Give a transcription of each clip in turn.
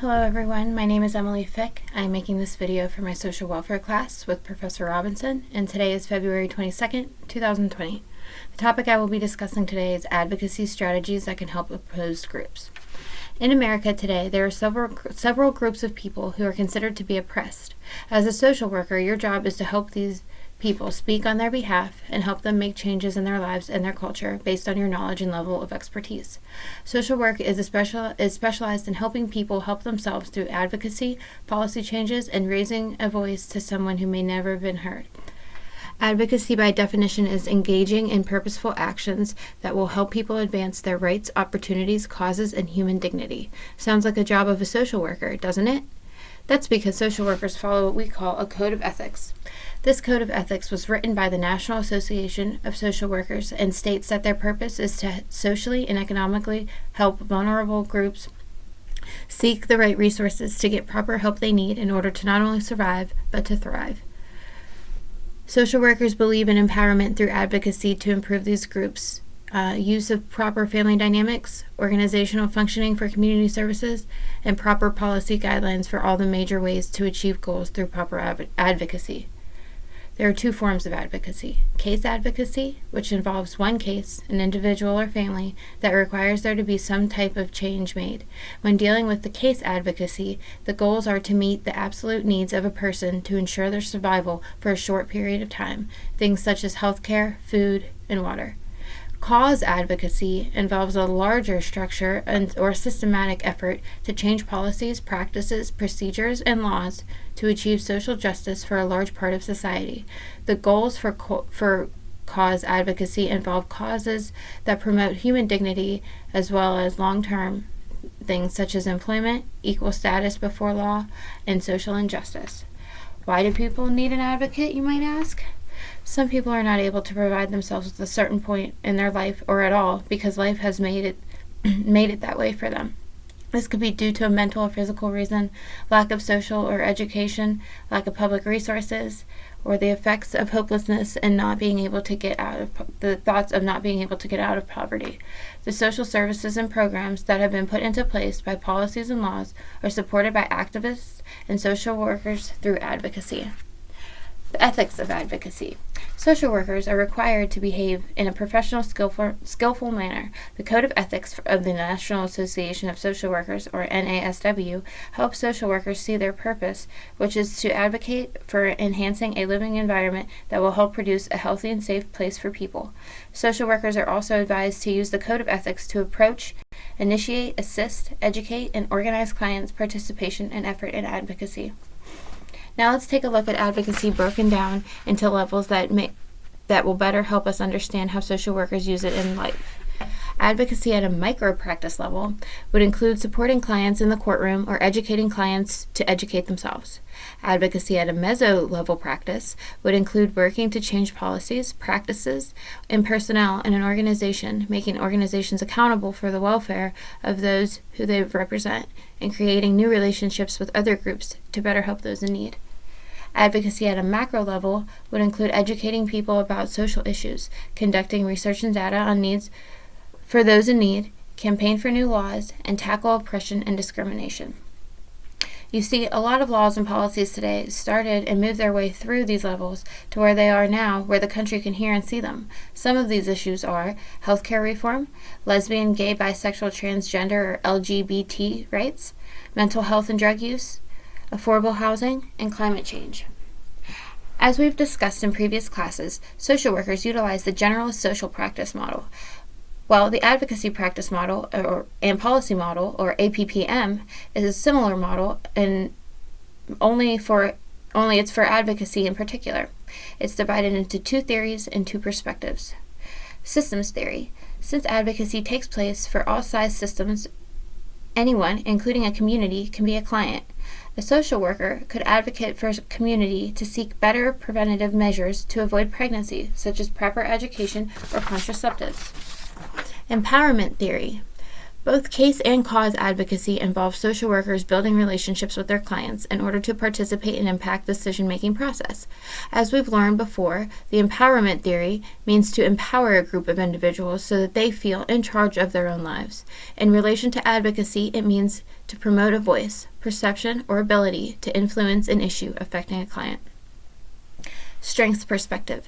Hello everyone, my name is Emily Fick. I am making this video for my social welfare class with Professor Robinson, and today is February 22nd, 2020. The topic I will be discussing today is advocacy strategies that can help opposed groups. In America today, there are several groups of people who are considered to be oppressed. As a social worker, your job is to help these people speak on their behalf and help them make changes in their lives and their culture based on your knowledge and level of expertise. Social work is specialized in helping people help themselves through advocacy, policy changes, and raising a voice to someone who may never have been heard. Advocacy, by definition, is engaging in purposeful actions that will help people advance their rights, opportunities, causes, and human dignity. Sounds like a job of a social worker, doesn't it? That's because social workers follow what we call a code of ethics. This code of ethics was written by the National Association of Social Workers and states that their purpose is to socially and economically help vulnerable groups seek the right resources to get proper help they need in order to not only survive, but to thrive. Social workers believe in empowerment through advocacy to improve these groups' use of proper family dynamics, organizational functioning for community services, and proper policy guidelines for all the major ways to achieve goals through proper advocacy. There are two forms of advocacy. Case advocacy, which involves one case, an individual or family, that requires there to be some type of change made. When dealing with the case advocacy, the goals are to meet the absolute needs of a person to ensure their survival for a short period of time, things such as healthcare, food, and water. Cause advocacy involves a larger structure or systematic effort to change policies, practices, procedures, and laws to achieve social justice for a large part of society. The goals for cause advocacy involve causes that promote human dignity as well as long-term things such as employment, equal status before law, and social injustice. Why do people need an advocate, you might ask? Some people are not able to provide themselves at a certain point in their life or at all because life has made it that way for them. This could be due to a mental or physical reason, lack of social or education, lack of public resources, or the effects of hopelessness and not being able to get out of the thoughts of not being able to get out of poverty. The social services and programs that have been put into place by policies and laws are supported by activists and social workers through advocacy. The ethics of advocacy. Social workers are required to behave in a professional, skillful manner. The Code of Ethics of the National Association of Social Workers, or NASW, helps social workers see their purpose, which is to advocate for enhancing a living environment that will help produce a healthy and safe place for people. Social workers are also advised to use the Code of Ethics to approach, initiate, assist, educate, and organize clients' participation and effort in advocacy. Now let's take a look at advocacy broken down into levels that will better help us understand how social workers use it in life. Advocacy at a micro-practice level would include supporting clients in the courtroom or educating clients to educate themselves. Advocacy at a meso-level practice would include working to change policies, practices, and personnel in an organization, making organizations accountable for the welfare of those who they represent, and creating new relationships with other groups to better help those in need. Advocacy at a macro level would include educating people about social issues, conducting research and data on needs for those in need, campaign for new laws, and tackle oppression and discrimination. You see, a lot of laws and policies today started and moved their way through these levels to where they are now, where the country can hear and see them. Some of these issues are healthcare reform, lesbian, gay, bisexual, transgender, or LGBT rights, mental health and drug use, affordable housing, and climate change. As we've discussed in previous classes, social workers utilize the generalist social practice model, while the advocacy practice model and policy model, or APPM, is a similar model, and only it's for advocacy in particular. It's divided into two theories and two perspectives. Systems theory. Since advocacy takes place for all size systems, anyone, including a community, can be a client. A social worker could advocate for a community to seek better preventative measures to avoid pregnancy, such as proper education or contraceptives. Empowerment theory. Both case and cause advocacy involve social workers building relationships with their clients in order to participate and impact the decision-making process. As we've learned before, the empowerment theory means to empower a group of individuals so that they feel in charge of their own lives. In relation to advocacy, it means to promote a voice, perception, or ability to influence an issue affecting a client. Strengths perspective.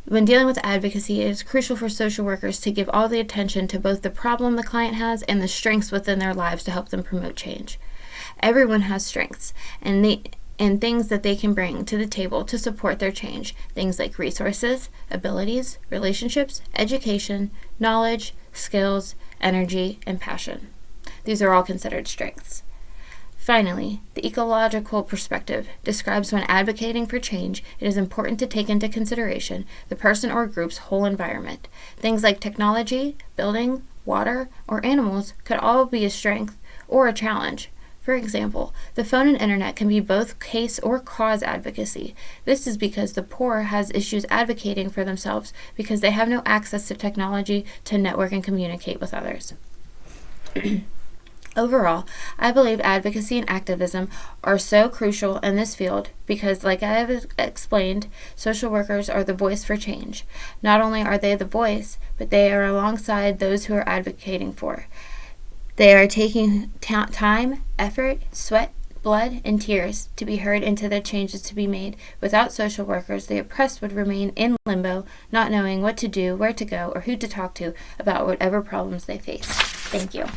When dealing with advocacy, it is crucial for social workers to give all the attention to both the problem the client has and the strengths within their lives to help them promote change. Everyone has strengths and things that they can bring to the table to support their change. Things like resources, abilities, relationships, education, knowledge, skills, energy, and passion. These are all considered strengths. Finally, the ecological perspective describes when advocating for change, it is important to take into consideration the person or group's whole environment. Things like technology, building, water, or animals could all be a strength or a challenge. For example, the phone and internet can be both case or cause advocacy. This is because the poor has issues advocating for themselves because they have no access to technology to network and communicate with others. Overall, I believe advocacy and activism are so crucial in this field because, like I have explained, social workers are the voice for change. Not only are they the voice, but they are alongside those who are advocating for. They are taking time, effort, sweat, blood, and tears to be heard into the changes to be made. Without social workers, the oppressed would remain in limbo, not knowing what to do, where to go, or who to talk to about whatever problems they face. Thank you.